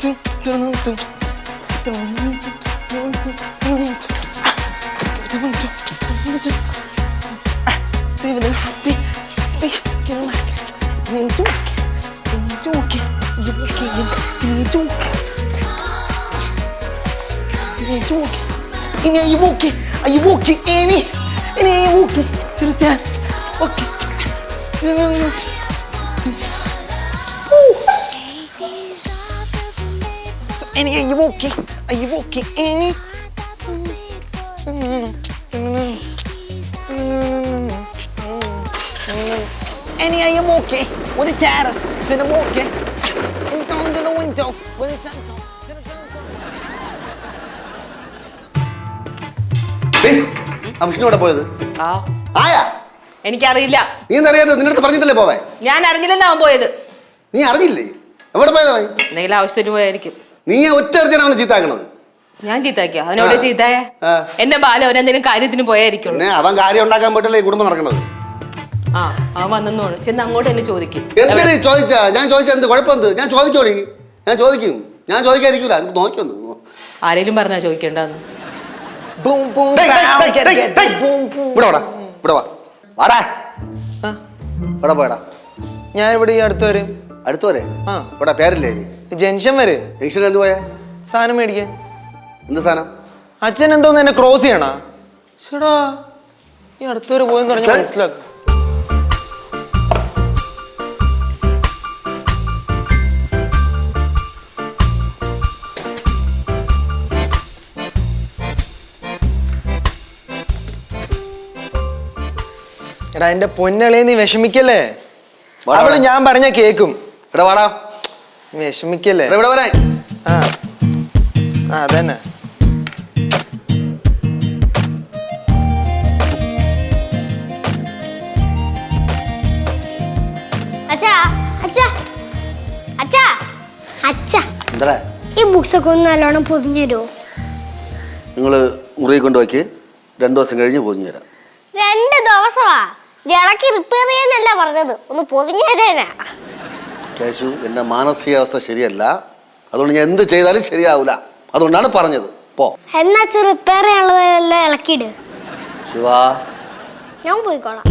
Ini are you okay? Are you okay, Annie? Annie, are you okay? Cerita. Okay. So, Annie, are you okay? Are you okay, Annie? Annie, are you okay? What the tatters? Then I'm okay. It's on to the window. When it's on top. വിഷ്ണുവിടെ പോയത് ആയാ എനിക്കറിയില്ല. നീ അറിയാതെ നിന്റെ അടുത്ത് പറഞ്ഞിട്ടല്ലേ പോവാൻ? ഞാൻ അറിഞ്ഞില്ലെന്നാ അവൻ പോയത്. നീ അറിഞ്ഞില്ലേ? എവിടെ പോയതാ? എന്തെങ്കിലും ആവശ്യത്തിന് പോയായിരിക്കും. നീ ഒറ്റ അർജനാണ് ചീത്താക്കണത്. ഞാൻ ചീത്താക്കിയ അവനോട് ചീത്തായ എന്റെ ബാല അവനെന്തെങ്കിലും കാര്യത്തിന് പോയായിരിക്കും. അവൻ കാര്യം ഉണ്ടാക്കാൻ പോയിട്ടല്ലേ ഈ കുടുംബം നടക്കണത്. ആ അവൻ വന്നോണ് ചെന്ന് അങ്ങോട്ട് എന്നെ ചോദിക്കും. എന്തിനു ചോദിച്ചാ? ഞാൻ ചോദിച്ചാ എന്ത് കുഴപ്പം? എന്ത് ഞാൻ ചോദിക്കോടി? ഞാൻ ചോദിക്കും. ഞാൻ ചോദിക്കാതിരിക്കൂല. നോക്കിയൊന്ന് ആരേലും പറഞ്ഞാ ചോദിക്കണ്ടെന്ന്. ഞാൻ ഇവിടെ ഈ അടുത്ത് വരും. അടുത്ത് വരെ? ഇവിടെ പേരില്ലേ? ജംഗ്ഷൻ വരെ. ജംഗ്ഷൻ എന്ത് പോയാ? സാധനം മേടിക്കാൻ. എന്ത് സാധനം? അച്ഛൻ എന്തോന്ന് എന്നെ ക്രോസ് ചെയ്യണോ? ചേടാ ഈ അടുത്ത് വരെ പോയെന്ന് പറഞ്ഞാൽ മനസ്സിലാക്കും. എടാ എന്റെ പൊന്നളിയെ നീ വിഷമിക്കല്ലേ. അവള് ഞാൻ പറഞ്ഞ കേക്കും. വിഷമിക്കല്ലേ. ആ അതന്നെ. ഈ ബുക്സ് ഒക്കെ ഒന്ന് നല്ലോണം പൊതിഞ്ഞു തരുമോ? നിങ്ങള് മുറി കൊണ്ടുപോയി 2 ദിവസം കഴിഞ്ഞ് പൊതിഞ്ഞു തരാം. 2 ദിവസമാ? ഇടയ്ക്ക് റിപ്പയർ ചെയ്യാനല്ല പറഞ്ഞത്, ഒന്ന് പൊതിഞ്ഞു തരാനാ. കേശു, എന്റെ മാനസികാവസ്ഥ ശരിയല്ല, അതുകൊണ്ട് ഞാൻ എന്ത് ചെയ്താലും ശരിയാവൂല, അതുകൊണ്ടാണ് പറഞ്ഞത്. പോ. എന്നാ റിപ്പയർ ചെയ്യാനുള്ളതെല്ലാം ഇളക്കിയിട്. ശിവാ, ഞാൻ പോയിക്കോളാം.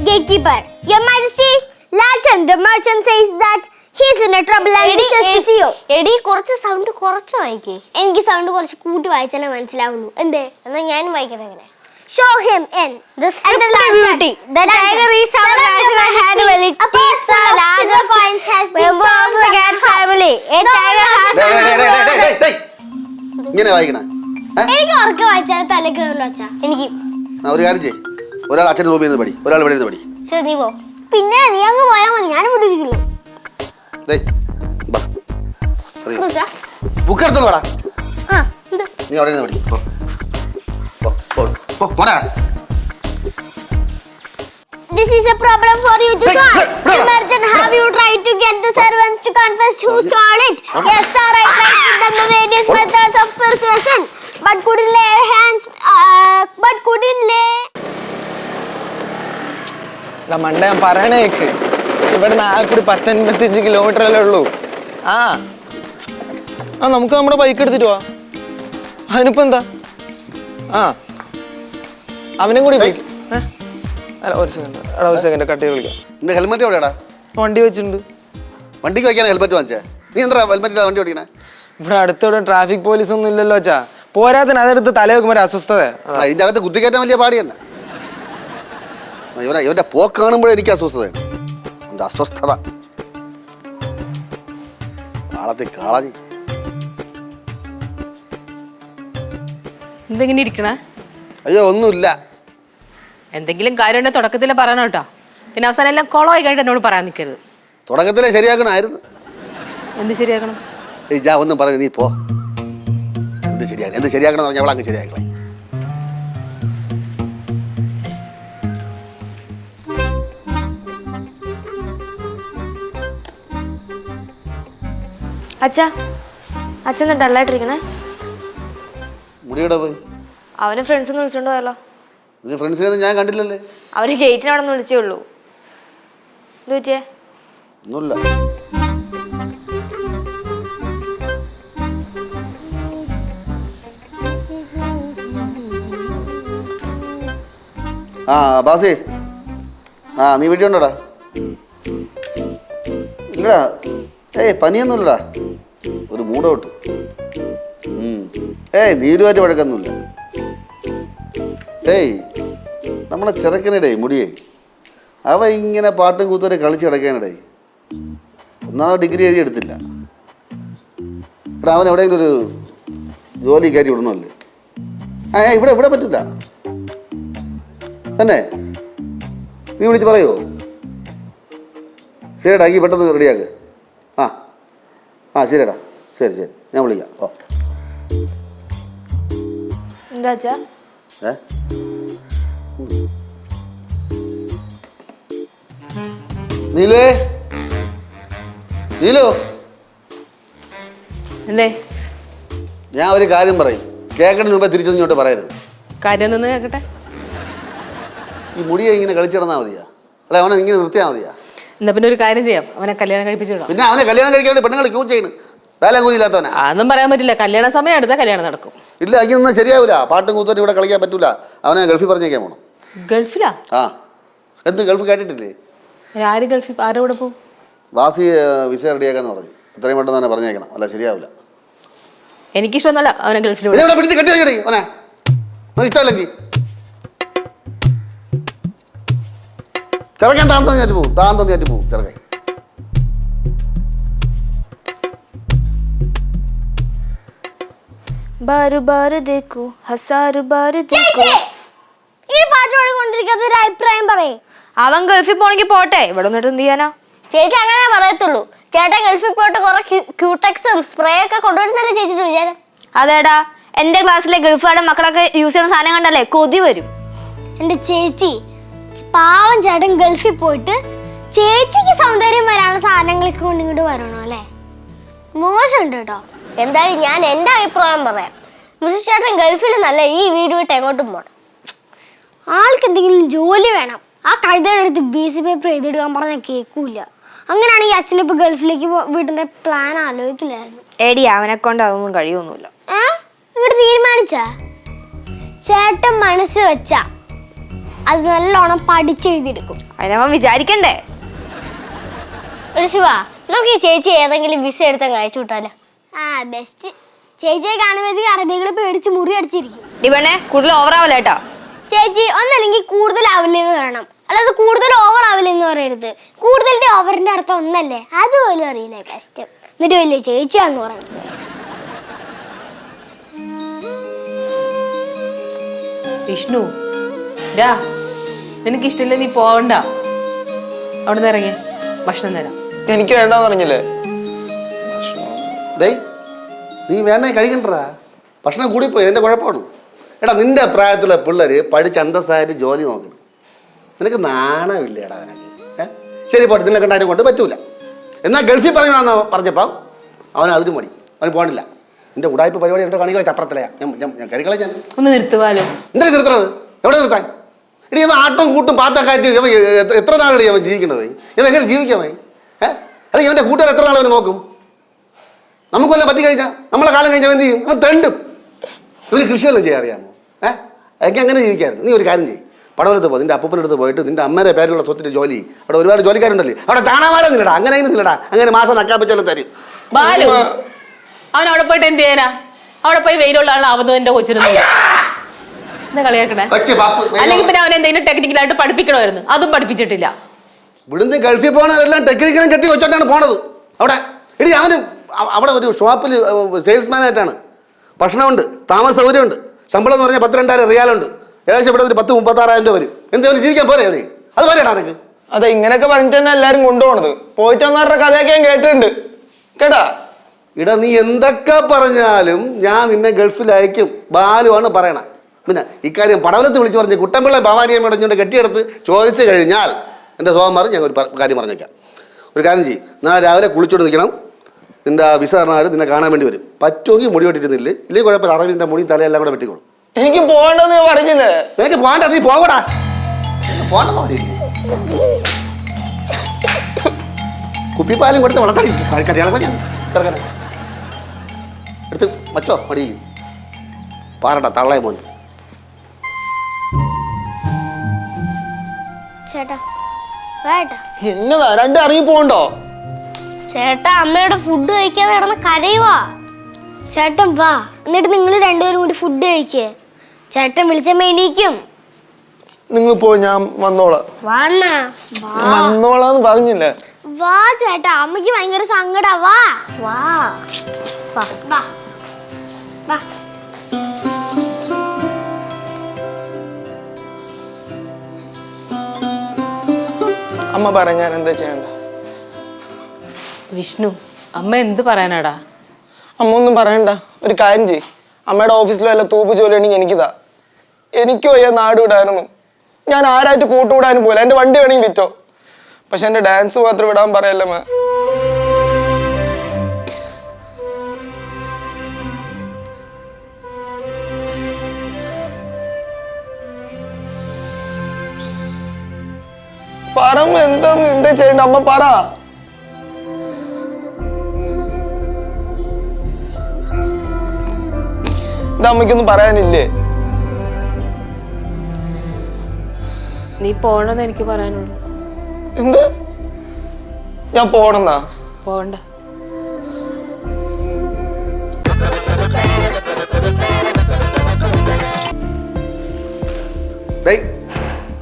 Gatekeeper, Your Majesty, Lachan, the merchant says that he is in a trouble and wishes to see you. എടി കുറച്ച് സൗണ്ട് കുറച്ച് വായിക്കേ. എനിക്ക് സൗണ്ട് കുറച്ച് കൂട്ടി വായിച്ചാലേ മനസ്സിലാവുള്ളൂ. എന്തേ? എന്നാ ഞാനും വായിക്കട്ടെ. എങ്ങനെ? Show him in. The strip beauty. The tiger is our national animal. It is the largest coins has been found in the cat family. A tiger has. ഇങ്ങനെ വായിക്കണേ? എനിക്ക് ഉറക്കെ വായിച്ചാലേ തല കേറുള്ളൂ അച്ഛാ. എനിക്ക് ഒരു കാര്യം ചെയ്യ്, ഒരാൾ അച്ഛൻ്റെ റൂമിൽ നിന്ന് പഠി, ഒരാൾ ഇവിടെ നിന്ന് പഠി. ശരി, നീ പോ. പിന്നെ നീ അങ്ങ് പോയാൽ മതി, ഞാനും ഇവിടെ ഇരിക്കുള്ളൂ. ബുക്ക് എടുത്തോളൂ. നീ അവിടെ നിന്ന് പഠി. This is a problem for you to solve. Merchant, have you tried to get the servants to confess who stole it? Yes, sir, I tried with them the various methods of persuasion, but couldn't lay hands. മണ്ട ഞാൻ പറയണേക്ക്, ഇവിടെ ആകൂടി 10-55 കിലോമീറ്ററല്ലേ ഉള്ളൂ. ആ നമുക്ക് നമ്മുടെ bike എടുത്തിട്ട് പോവാ. അതിനിപ്പോ എന്താ? ആ അവനും കൂടി ബൈക്ക്. അല്ല ഒരു സെക്കൻഡ് കട്ട് ചെയ്ത് വിളിക്കാം. നിന്റെ ഹെൽമെറ്റ് എവിടെയാടാ? വണ്ടി വെച്ചിട്ടുണ്ട്. വണ്ടിക്ക് വയ്ക്കാൻ ഹെൽമെറ്റ് വാങ്ങിച്ചേ? നീ എന്താ ഹെൽമെറ്റ് ഇല്ലാതെ വണ്ടി ഓടിക്കണേ? ഇവിടെ അടുത്തോടെ ട്രാഫിക് പോലീസ് ഒന്നും ഇല്ലല്ലോ അച്ഛാ. പോരാത്തിന് അതെടുത്ത് തല വെക്കുമ്പോൾ ഒരു അസ്വസ്ഥത. ഇതിന്റെ അകത്ത് കുത്തിക്കയറ്റാൻ വലിയ പാടി തന്നെ. ഇവന്റെ പോക്ക് കാണുമ്പോഴേ എനിക്ക് അസ്വസ്ഥതയാണ്. എന്താ അസ്വസ്ഥത? കാളത്തി കാളി എന്തെങ്കിലും ഇരിക്കണേ? അയ്യോ ഒന്നുമില്ല. എന്തെങ്കിലും കാര്യം തുടക്കത്തില് പറയണം കേട്ടോ. പിന്നെ അവസാനം എല്ലാം കൊളമായി കഴിഞ്ഞിട്ട് എന്നോട് പറയാൻ നിൽക്കരുത്. തുടക്കത്തിലെ ശരിയാക്കണമായിരുന്നു. എന്ത് ശരിയാക്കണം? ഞാൻ ഒന്നും പറഞ്ഞു, നീ പോ. എന്ത് ശരിയാക്കണം? എന്ത് ശരിയാക്കണം പറഞ്ഞാൽ അവളങ്ങ് ശരിയാക്കളെ. അച്ഛാ അച്ഛൻ ഡള്ളായിട്ടിരിക്കണേ. മുടിയുടെ പോയി അവന് ഫ്രണ്ട്സ് ഒന്ന് വിളിച്ചോണ്ട് പോയല്ലോ. നിന്റെ ഫ്രണ്ട്സിനെ ഞാൻ കണ്ടില്ലല്ലേ. അവര് ഗേറ്റിന് അവിടെ നിന്ന് വിളിച്ചേ ഉള്ളൂ. എന്ത് പറ്റിയേ? ഒന്നുമില്ല. ആ ബാസി, ആ നീ വീട്ടിൽ ഉണ്ടോടാ? ഇല്ലടാ, പനിയൊന്നുമില്ലടാ, ഒരു മൂടോട്ട്. നീരുമായിട്ട് വഴക്കൊന്നുമില്ല. നമ്മളെ ചെറുക്കനിടേ മുടിയേ, അവ ഇങ്ങനെ പാട്ടും കൂത്തുവരെ കളിച്ച് കിടക്കാനിടേ. ഒന്നാമത് ഡിഗ്രി എഴുതി എടുത്തില്ല. എടാ അവൻ എവിടെയെങ്കിലും ഒരു ജോലി കയറ്റി വിടണമല്ലേ? ഇവിടെ പറ്റില്ല തന്നെ. നീ വിളിച്ച് പറയുമോ? ശരിടാ, ഈ പെട്ടെന്ന് റെഡിയാക്ക്. ശരിടാ, ശരി ഞാൻ വിളിക്കാം. എന്താ അച്ഛാ? നീലോ എന്തേ? ഞാൻ ഒരു കാര്യം പറയും, കേൾക്കണതിന് മുമ്പേ തിരിച്ചൊന്നിങ്ങോട്ട് പറയരുത്. കാര്യം നിന്ന് കേൾക്കട്ടെ. ഈ മുടിയെ ഇങ്ങനെ കളിച്ചു കിടന്നാൽ മതിയാ? അല്ലെ അവനെ ഇങ്ങനെ നിർത്തിയാൽ മതിയാ? എന്നാ പിന്നെ ഒരു കാര്യം ചെയ്യാം, അവനെ കല്യാണം കഴിപ്പിച്ചു വിടാം. പിന്നെ അവനെ കല്യാണം കഴിക്കാൻ വേണ്ടി പെണ്ണുങ്ങൾ ക്യൂ ചെയ്യുന്നു. വേല കൂലി ഇല്ലാത്തവനാ. അതൊന്നും പറയാൻ പറ്റില്ല, കല്യാണ സമയം എടുത്താൽ കല്യാണം നടക്കും. ഇല്ല, അതൊന്നും ശരിയാവില്ല. പാട്ടും കൂത്തോട്ട് ഇവിടെ കളിക്കാൻ പറ്റൂല. അവനെ ഗൾഫിൽ പറഞ്ഞേക്കാൻ പോണം. ഗൾഫിലാ? എന്ത് ഗൾഫ് കേട്ടിട്ടില്ലേ? ആര് ഗൾഫിൽ? ആരോടെ പോകും? വാസി വിസ റെഡിയാക്കാന്ന് പറഞ്ഞു. എത്രയും പെട്ടെന്ന് തന്നെ പറഞ്ഞേക്കണം, അല്ല ശരിയാവില്ല. എനിക്കിഷ്ടമൊന്നുമല്ല അവനെ ഗൾഫിൽ പിടിച്ച് കെട്ടി വയ്ക്കണേ അവനെ, ഇഷ്ടമല്ലെങ്കിൽ ചെറുക്കൻ താന്തം ഞാറ്റ് പോകും ചെറുക്കൻ. ബാരു ബാരു ദേക്കു ഹസാരു ബാരു ദേക്കു. ഈ പാട്ട് പാടിക്കൊണ്ടിരിക്കാത്ത ഒരു അഭിപ്രായം പറയേ. അവൻ ഗൾഫിൽ പോണെങ്കിൽ പോട്ടെ, ഇവിടെ വന്നിട്ട് എന്ത് ചെയ്യാനാ? ചേച്ചി അങ്ങനെ പറയത്തുള്ളൂ. ചേട്ടൻ ഗൾഫിൽ പോയിട്ട് കുറെ ക്യൂടെക്സും സ്പ്രേ ഒക്കെ കൊണ്ടുവരുന്നല്ലേ ചേച്ചിട്ട് വിചാരം? അതേടാ, എന്റെ ക്ലാസ്സിലെ ഗൾഫുകാരുടെ മക്കളൊക്കെ യൂസ് ചെയ്യുന്ന സാധനം കണ്ടല്ലേ കൊതി വരും. എന്റെ ചേച്ചി പാവം ചേട്ടൻ ഗൾഫിൽ പോയിട്ട് ചേച്ചിക്ക് സൗന്ദര്യം വരാനുള്ള സാധനങ്ങളൊക്കെ കൊണ്ട് ഇങ്ങോട്ട് വരണോ അല്ലേ? മോശമുണ്ട് കേട്ടോ. എന്തായാലും ഞാൻ എന്റെ അഭിപ്രായം പറയാം. മിസ്റ്റർ ചേട്ടൻ ഗൾഫിൽ നല്ല ഈ വീട് വിട്ട് എങ്ങോട്ടും പോണം. ആൾക്ക് എന്തെങ്കിലും ജോലി വേണം. ആ കഴുതയുടെ അടുത്ത് BC പേപ്പർ എഴുതിയിടുക്കാൻ പറഞ്ഞാൽ കേൾക്കൂല. അങ്ങനെയാണെങ്കിൽ അച്ഛനിപ്പോ ഗൾഫിലേക്ക് വീട്ടിന്റെ പ്ലാൻ ആലോചിക്കില്ലായിരുന്നു. എടി അവനെ കൊണ്ട് അതൊന്നും കഴിയൊന്നുമില്ല. ഇങ്ങോട്ട് തീരുമാനിച്ച ചേട്ടൻ മനസ്സ് വെച്ചാ അത് നല്ലോണം പഠിച്ചെഴുതിയെടുക്കും. അതിനവൻ വിചാരിക്കണ്ടേ? ഒരു ശിവ, നമുക്ക് ഈ ചേച്ചി ഏതെങ്കിലും വിസ എടുത്തങ്ങ് അയച്ചു വിട്ടാലോ? ബെസ്റ്റ്. ചേച്ചിയെ കാണുമ്പോഴത്തേക്ക് അറബികൾ പേടിച്ച് മുറി അടിച്ചിരിക്കും. ഇവനെ കൂടുതൽ ഓവറാവല്ല കേട്ടോ. ചേച്ചി ഒന്നല്ലെങ്കിൽ കൂടുതലാവില്ലെന്ന് പറയണം, അല്ലാതെ കൂടുതൽ ഓവർ ആവില്ലെന്ന് പറയരുത്. കൂടുതലിന്റെ ഓവറിന്റെ അർത്ഥം ഒന്നല്ലേ, അതുപോലും അറിയില്ലേ കഷ്ടം. എന്നിട്ട് വലിയ ചേച്ചിയാന്ന് പറയണം. വിഷ്ണു, നിനക്കിഷ്ടമില്ല, നീ പോവണ്ട. അവിടെ നിന്ന് ഇറങ്ങിയ ഭക്ഷണം തരാം. എനിക്ക് വേണ്ടെന്ന് പറഞ്ഞില്ലേ? നീ വേണേ കഴിക്കണ്ടാ, ഭക്ഷണം കൂടിപ്പോയി, എന്റെ കുഴപ്പമാണ്. എടാ നിന്റെ പ്രായത്തിലെ പിള്ളേര് പഠിച്ച് അന്തസ്സായിട്ട് ജോലി നോക്കണം. നിനക്ക് നാണമില്ലേടാ നിനക്ക്? ശരി പോട്ടെ, നിന്നെ കണ്ടാലും കൊണ്ട് പറ്റൂല. എന്നാൽ ഗൾഫിൽ പറയണമെന്ന് പറഞ്ഞപ്പം അവൻ അതിന് മടി, അവന് പോകണില്ല. നിന്റെ ഉടായ്പ പരിപാടി എന്റെ കണികളെ ചപ്പറത്തിലയാ. ഞാൻ കരികളെ ഞാൻ ഒന്ന് നിർത്തുവാലോ. എന്താ നിർത്തണത്? എവിടെ നിർത്താൻ? ഇനി അവൻ ആട്ടം കൂട്ടും പാത്തൊക്കെ എത്ര നാളടി അവൻ ജീവിക്കണത്? ഇവൻ എങ്ങനെ ജീവിക്കാമേ? അല്ലെങ്കിൽ ഇവന്റെ കൂട്ടുകാർ എത്ര നാൾ അവനെ നോക്കും? നമുക്കൊല്ലം പറ്റി കഴിഞ്ഞാൽ നമ്മളെ കാലം കഴിഞ്ഞാൽ എന്ത് ചെയ്യും? അവൻ തെണ്ടും. ഇവന് കൃഷിയെല്ലാം ചെയ്യാൻ അറിയാമോ? എനിക്ക് അങ്ങനെ ജീവിക്കായിരുന്നു. നീ ഒരു കാര്യം ചെയ്യും, പടവലത്ത് പോ, നിന്റെ അപ്പൂപ്പൻ്റെ അടുത്ത് പോയിട്ട് നിന്റെ അമ്മയുടെ പേരിലുള്ള സ്വത്തിന്റെ ജോലി, അവിടെ ഒരുപാട് ജോലിക്കാരുണ്ടല്ലേ, അവിടെ ചാണാമാരം നില്ലടാ, അങ്ങനെ നില്ലടാ, അങ്ങനെ മാസം നക്കാൻ പറ്റുമല്ലോ തരും. ബാലു, അവൻ അവിടെ പോയിട്ട് എന്ത് ചെയ്യാനാ? അവിടെ പോയി വെയിലുള്ള ആൾ അവധുവിന്റെ കൊച്ചിരുന്നു എന്താ കളിയാക്കണേ? അല്ലെങ്കിൽ പിന്നെ അവൻ എന്തെങ്കിലും ടെക്നിക്കലായിട്ട് പഠിപ്പിക്കണമായിരുന്നു, അതും പഠിപ്പിച്ചിട്ടില്ല. ഇവിടുന്ന് ഗൾഫിൽ പോകണവരെല്ലാം ടെക്നിക്കലും കെട്ടി വെച്ചോട്ടാണ് പോണത്. അവിടെ ഇനി അവന് അവിടെ ഒരു ഷോപ്പിൽ സെയിൽസ്മാനായിട്ടാണ്. ഭക്ഷണമുണ്ട്, താമസ സൗകര്യമുണ്ട്, ശമ്പളം എന്ന് പറഞ്ഞാൽ 12,000 റിയാലുണ്ട്. ഏകദേശം ഇവിടെ ഒരു 10,000-36,000 രൂപ വരും. എന്തെങ്കിലും ജീവിക്കാൻ പോരെ അവന്? അത് പോലെയാടാ നിനക്ക്? അതെ, ഇങ്ങനെയൊക്കെ പറഞ്ഞിട്ട് തന്നെ എല്ലാരും കൊണ്ടുപോണത്. പോയിട്ട് വന്നവരുടെ കഥയൊക്കെ ഞാൻ കേട്ടിട്ടുണ്ട് കേട്ടാ. ഇടാ നീ എന്തൊക്കെ പറഞ്ഞാലും ഞാൻ നിന്നെ ഗൾഫിൽ അയക്കും. ബാലുവാണ് പറയണ. പിന്നെ ഇക്കാര്യം പടവലത്ത് വിളിച്ച് പറഞ്ഞ് കുട്ടമ്പിള്ള ഭവാനിയെ മേടഞ്ഞുകൊണ്ട് കെട്ടിയെടുത്ത് ചോദിച്ചു കഴിഞ്ഞാൽ എൻ്റെ സ്വഭാവം മാറി. ഞാൻ ഒരു കാര്യം പറഞ്ഞേക്കാം. ഒരു കാര്യം ചെയ്യും, നാളെ രാവിലെ കുളിച്ചോണ്ട് നിൽക്കണം, നിന്റെ വിസ പറഞ്ഞാൽ നിന്നെ കാണാൻ വേണ്ടി വരും. പറ്റുമെങ്കിൽ മുടി വെട്ടിയിരുന്നില്ല, ഇല്ലെങ്കിൽ കുഴപ്പമില്ല. അറബിന്റെ മുടി തലയെല്ലാം കൂടെ വെട്ടിക്കോളും. എനിക്ക് പോകണ്ടെന്ന് പറഞ്ഞില്ലേ? നിനക്ക് പോകണ്ട, നീ പോകടാ. പോകണ്ടെന്ന് പറഞ്ഞില്ലേ? കുപ്പിപ്പാലും കൊടുത്ത് വളർത്തടി കല്യാണം ഞാൻ കിടക്കാൻ എടുത്ത് വച്ചോ മടിയിൽ. പാറണ്ട തള്ളയെ മോൻ. ചേട്ടാ വേട്ടാ എന്നതാ രണ്ടും ഇറങ്ങി പോകണ്ടോ? ചേട്ടാ അമ്മയുടെ ഫുഡ് കഴിക്കാതെ കിടന്ന് കരയുവാ. ചേട്ടൻ വാ, എന്നിട്ട് നിങ്ങൾ രണ്ടുപേരും കൂടി ഫുഡ് കഴിക്കേ. ചേട്ടൻ വിളിച്ചമ്മ എണീക്കും. നിങ്ങൾ പോ, ഞാൻ വന്നോളാം. വന്നോളാന്ന് പറഞ്ഞില്ലേ? വാ ചേട്ടാ, അമ്മക്ക് ഭയങ്കര സങ്കടാ. വാ വാ വാ വാ വാ. അമ്മ പറ, ഞാൻ എന്താ ചെയ്യണ്ട? വിഷ്ണു, അമ്മ എന്ത് പറയാനാടാ? അമ്മ ഒന്നും പറയണ്ട. ഒരു കാര്യം ചെയ്യ്, അമ്മയുടെ ഓഫീസിൽ വല്ല തൂപ്പ് ജോലിയാണെങ്കിൽ എനിക്കിതാ. എനിക്ക് വയ്യ നാട് വിടാനൊന്നും. ഞാൻ ആരായിട്ട് കൂട്ടുകൂടാനും പോലെ. എൻ്റെ വണ്ടി വേണമെങ്കിൽ വിറ്റോ, പക്ഷെ എൻ്റെ ഡാൻസ് മാത്രം വിടാൻ പറയല്ലേ അമ്മ. പറമ്മ, എന്താന്ന് എന്താ ചെയ്യണ്ട അമ്മ പറ. ഇത് അമ്മയ്ക്കൊന്നും പറയാനില്ലേ? നീ പോണെന്ന് എനിക്ക് പറയാനുള്ളൂ. എന്ത്? ഞാൻ പോണെന്നാ? പോകണ്ട.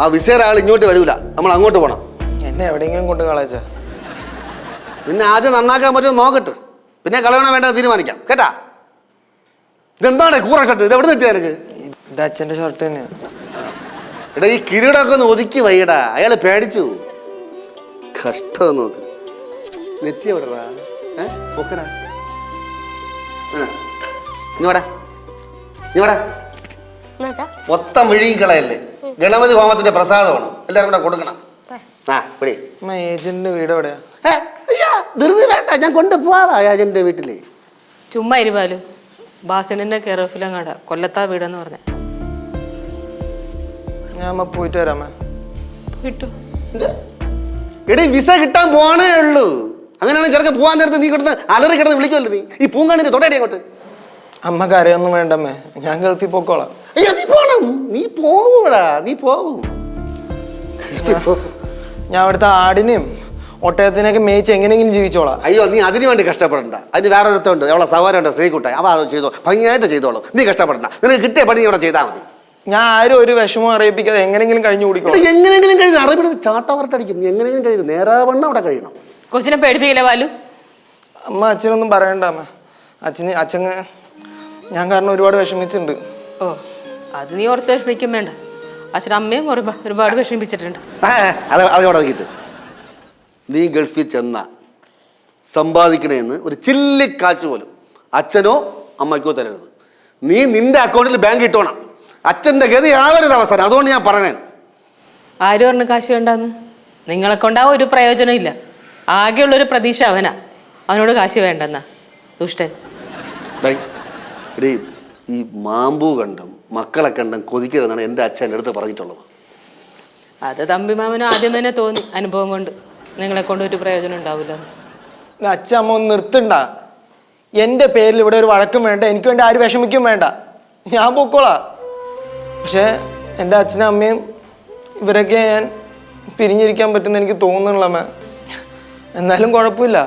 ആ വിസേര ആൾ ഇങ്ങോട്ട് വരൂല, നമ്മൾ അങ്ങോട്ട് പോണം. എന്നെ എവിടെയെങ്കിലും കൊണ്ട് കളച്ച. നിന്നെ ആദ്യം നന്നാക്കാൻ പറ്റുമോ നോക്കട്ട്, പിന്നെ കളയണോ വേണ്ട തീരുമാനിക്കാം കേട്ടാ. ഇതെന്താണ് കൂറ ഷർട്ട്? ഇത് എവിടെ നിന്ന് കിട്ടിയ എനിക്ക്? ഇത് അച്ഛൻ്റെ ഷർട്ട് തന്നെയാണ്. എടാ ഈ കിരീടമൊക്കെ ഒന്ന് ഒതുക്കി വയ്യടാ, അയാൾ പേടിച്ചു. കഷ്ടം നോക്ക്. നെറ്റി എവിടെടാ? നോക്കടാ. ഇങ്ങോടാ ഇങ്ങോടാ. മൊത്തം വിഴുങ്ങിക്കളയല്ലേ. ഗണപതി ഹോമത്തിന്റെ പ്രസാദമാണ്, എല്ലാവരും കൂടെ കൊടുക്കണം. ആ ഇവിടെ ഏജന്റിന്റെ വീട് എവിടെയാ? ധൃതി വേണ്ട, ഞാൻ കൊണ്ടുപോവാ ഏജന്റിന്റെ വീട്ടില്. ചുമ്മാ ഇരുപാലു. ബാസണിന്റെ കെയർ ഓഫിലങ്ങാടാ, കൊല്ലത്താ വീടെന്ന് പറഞ്ഞ. ഞാൻ പോയിട്ട് വരാമേ. കിട്ടു. എടീ വിസ കിട്ടാൻ പോണേ ഉള്ളൂ. അങ്ങനെയാണെങ്കിൽ ചെറുക്കൻ പോകാൻ നേരത്തെ നീ കിടന്ന് അലറി കിടന്ന് വിളിക്കുമല്ലോ. നീ പൂങ്കാണിന്റെ തൊട്ടടി അങ്ങോട്ട്. അമ്മ കരയൊന്നും വേണ്ടമ്മേ, ഞാൻ ഗൾഫിൽ പൊക്കോളാം. അയ്യോ നീ പോണം, നീ പോകൂടാ, നീ പോകും. ഞാൻ അവിടുത്തെ ആടിനെയും ഒട്ടയത്തിനെയൊക്കെ മേയിച്ച് എങ്ങനെയെങ്കിലും ജീവിച്ചോളാം. അയ്യോ നീ അതിനു വേണ്ടി കഷ്ടപ്പെടണ്ട. അതിന് വേറെ ഒരുത്തുണ്ട്, അവളെ സഹോദരനുണ്ട് ശ്രീകുട്ടായി, അവ അത് ചെയ്തോ, ഭംഗിയായിട്ട് ചെയ്തോളൂ. നീ കഷ്ടപ്പെടണ്ട, നിനക്ക് കിട്ടിയ പണി ഇവിടെ ചെയ്താൽ മതി. ഞാൻ ആരും ഒരു വിഷമം അറിയിപ്പിക്കാതെ എങ്ങനെയെങ്കിലും കഴിഞ്ഞു കൂടിക്കോളാം. എങ്ങനെയെങ്കിലും കഴിഞ്ഞ് അറിയിപ്പിടുന്നത് ചാട്ടവരട്ടടിക്കും. നീ എങ്ങനെയെങ്കിലും കഴിയും, നേരാവണ്ണം അവിടെ കഴിയണം. കൊച്ചിനെ പേടിപ്പിക്കില്ല ബാലു. അമ്മ അച്ഛനൊന്നും പറയണ്ട അമ്മ. അച്ഛൻ ഞാൻ കാരണം ഒരുപാട് വിഷമിച്ചിട്ടുണ്ട്. ഓ, അത് നീ ഓർത്ത് വിഷമിക്കും വേണ്ട. അച്ഛൻ അമ്മയും ഒരുപാട് വിഷമിപ്പിച്ചിട്ടുണ്ട്. അതവിടെ കിട്ടും. നീ ഗൾഫിൽ ചെന്ന സമ്പാദിക്കണേന്ന് ഒരു ചില്ലിക്കാശ് പോലും അച്ഛനോ അമ്മയ്ക്കോ തരരുത്. നീ നിന്റെ അക്കൗണ്ടിൽ ബാങ്ക് ഇട്ടോണം. അച്ഛൻ്റെ ഗതി ആവരുത് അവസാനം. അതുകൊണ്ട് ഞാൻ പറയണേ. ആര് പറഞ്ഞു കാശ് വേണ്ടാന്ന്? നിങ്ങളെ കൊണ്ടാ ഒരു പ്രയോജനം ഇല്ല. ആകെയുള്ളൊരു പ്രതീക്ഷ അവനാ. അവനോട് കാശ് വേണ്ടെന്നാ ദുഷ്ടൻ. എടീ ഈ മാമ്പൂ കണ്ടും മക്കളെ കണ്ടും കൊതിക്കരുതെന്നാണ് എൻ്റെ അച്ഛൻ എൻ്റെ അടുത്ത് പറഞ്ഞിട്ടുള്ളത്. അത് തമ്പി മാമന് ആദ്യം തന്നെ തോന്നി, അനുഭവം കൊണ്ട് നിങ്ങളെ കൊണ്ട് ഒരു പ്രയോജനം ഉണ്ടാവില്ല. അച്ഛൻ അമ്മ ഒന്ന് നിർത്തണ്ട. എൻ്റെ പേരിൽ ഇവിടെ ഒരു വഴക്കും വേണ്ട, എനിക്ക് വേണ്ടി ആരും വിഷമിക്കും വേണ്ട. ഞാൻ പൊക്കോളാം. പക്ഷേ എൻ്റെ അച്ഛനും അമ്മയും ഇവരൊക്കെ ഞാൻ പിരിഞ്ഞിരിക്കാൻ പറ്റുമെന്ന് എനിക്ക് തോന്നുന്നില്ല അമ്മ. എന്നാലും കുഴപ്പമില്ല,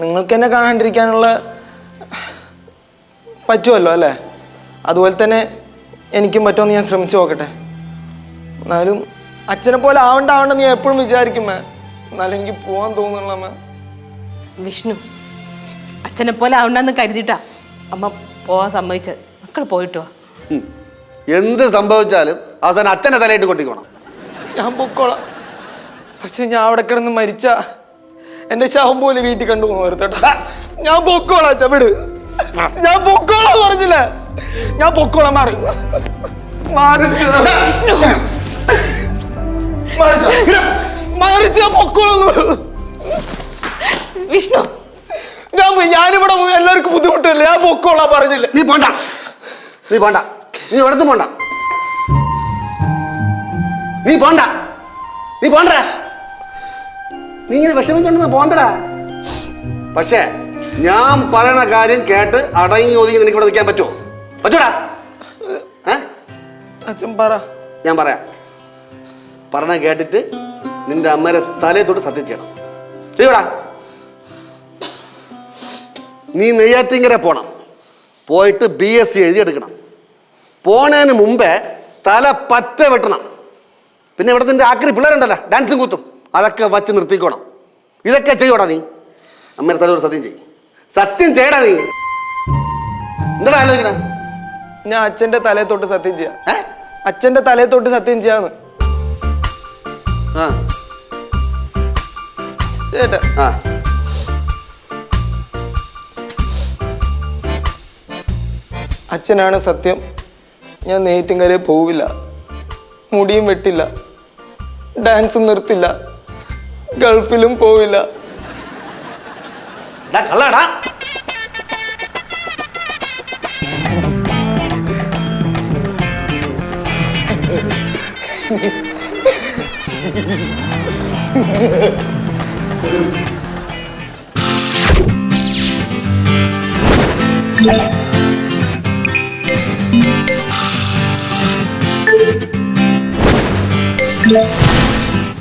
നിങ്ങൾക്ക് എന്നെ കാണാണ്ടിരിക്കാനുള്ള പറ്റുമല്ലോ അല്ലേ? അതുപോലെ തന്നെ എനിക്കും പറ്റുമെന്ന് ഞാൻ ശ്രമിച്ചു നോക്കട്ടെ. എന്നാലും അച്ഛനെ പോലെ ആവണ്ടെന്ന് ഞാൻ എപ്പോഴും വിചാരിക്കുമേ. എന്നാലും എനിക്ക് പോകാൻ തോന്നുന്നില്ല അമ്മ. വിഷ്ണു, അച്ഛനെ പോലെ ആവണ്ടെന്ന് കരുതിയിട്ടാ അമ്മ പോവാൻ സമ്മതിച്ചത്. മക്കൾ പോയിട്ടുവാ. എന്ത് സംഭവിച്ചാലും അവസാനം അച്ഛനെ തലയിട്ട് കൊട്ടിക്കോണം. ഞാൻ പൊക്കോളാം. പക്ഷെ ഞാൻ അവിടെ കിടന്ന് മരിച്ച എന്റെ ശവം പോലെ വീട്ടിൽ കണ്ടുപോകരുത്തേട്ടാ. ഞാൻ പൊക്കോളാം അച്ഛ, വിട്. ഞാൻ പൊക്കോളാം പറഞ്ഞില്ലേ? ഞാൻ പൊക്കോളാം. മാറി വിഷ്ണു, ഞാനിവിടെ എല്ലാവർക്കും ബുദ്ധിമുട്ടില്ല. ഞാൻ പൊക്കോളാം പറഞ്ഞില്ല. നീ പോണ്ട, നീ പോണ്ട, നീ ഒരിടത്തും പോണ്ട, നീ പോണ്ട, നീ പോണ്ടടാ. നീ ഇങ്ങനെ വിഷമിക്കൊണ്ടെന്ന് പോണ്ടടാ. പക്ഷേ ഞാൻ പറയണ കാര്യം കേട്ട് അടങ്ങി ഒതുങ്ങി നിനക്ക് ഇവിടെ നിൽക്കാൻ പറ്റുമോ? പറ്റൂടാ? അച്ഛൻ പറ. ഞാൻ പറയാം. പറഞ്ഞ കേട്ടിട്ട് നിന്റെ അമ്മേരെ തലയെ തൊട്ട് സത്യം ചെയ്യണം. ചെയ്യൂടാ? നീ നെയ്യാറ്റിങ്കര പോണം. പോയിട്ട് BSc എഴുതിയെടുക്കണം. പോണതിന് മുമ്പേ തല പറ്റ വെട്ടണം. പിന്നെ ഇവിടെ നിന്റെ ആക്രി പിള്ളേരുണ്ടല്ലോ, ഡാൻസും കൂത്തും, അതൊക്കെ വച്ച് നിർത്തിക്കോണം. ഇതൊക്കെ ചെയ്യൂടാ നീ. അമ്മേരെ തലയോട് സത്യം ചെയ്യും. സത്യം ചെയ്യടാ നീ. എന്താ ആലോചിക്കണ? ഞാൻ അച്ഛന്റെ തലയെ തൊട്ട് സത്യം ചെയ്യാം. അച്ഛന്റെ തലയെ തൊട്ട് സത്യം ചെയ്യാന്ന്. ആ ചേട്ടാ, ആ അച്ഛനാണ് സത്യം. ഞാൻ നെയ്യാറ്റിൻകരയിൽ പോവില്ല, മുടിയും വെട്ടില്ല, ഡാൻസും നിർത്തില്ല, ഗൾഫിലും പോവില്ല. കള്ളടാ. Yeah.